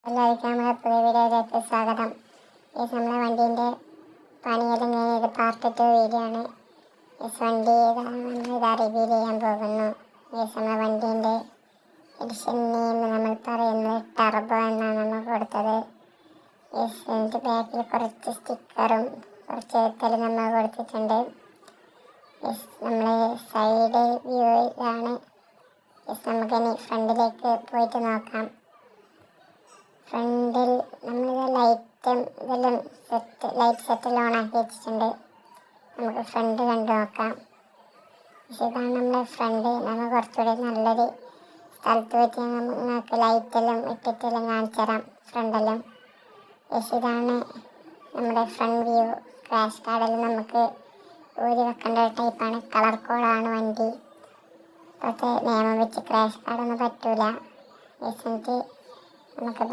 എല്ലാവർക്കും നമ്മുടെ പുതിയ വീഡിയോയിലേക്ക് സ്വാഗതം. നമ്മളെ വണ്ടീൻ്റെ പണിയെല്ലാം കഴിഞ്ഞത് പാർട്ട് 2 വീഡിയോ ആണ്. വണ്ടി നമ്മളിതാ റിവ്യൂ ചെയ്യാൻ പോകുന്നു. നമ്മളെ വണ്ടീൻ്റെ എഡിഷൻ നെയിം നമ്മൾ പറയുന്നത് ടർബോ എന്നാണ് നമ്മൾ കൊടുത്തത്. എന്നിട്ട് ബാക്കിൽ കുറച്ച് സ്റ്റിക്കറും കുറച്ച് എഴുത്തലും നമ്മൾ കൊടുത്തിട്ടുണ്ട്. നമ്മൾ സൈഡ് വ്യൂ ഇതാണ്. നമുക്കിനി ഫ്രണ്ടിലേക്ക് പോയിട്ട് നോക്കാം. ഫ്രണ്ടിൽ നമ്മളിത് ലൈറ്റും ഇതെല്ലാം ലൈറ്റ് സെറ്റെല്ലാം ഓണാക്കി വെച്ചിട്ടുണ്ട്. നമുക്ക് ഫ്രണ്ട് കണ്ടു നോക്കാം. ഇതാണ് നമ്മുടെ ഫ്രണ്ട്. നമ്മൾ കുറച്ചുകൂടി നല്ലൊരു സ്ഥലത്ത് വെച്ച് നമുക്ക് ലൈറ്റെല്ലാം ഇട്ടിട്ടെല്ലാം കാണിച്ചു തരാം ഫ്രണ്ടെല്ലാം. ഇതാണ് നമ്മുടെ ഫ്രണ്ട് വ്യൂ. ക്രാഷ് കാർഡിൽ നമുക്ക് ഊരി വെക്കേണ്ട ടൈപ്പാണ്. കളർ കോഡാണ് വണ്ടി. ഇപ്പോഴത്തെ നിയമം വെച്ച് ക്രാഷ് കാർഡൊന്നും പറ്റൂല. എന്നിട്ട് നമുക്ക്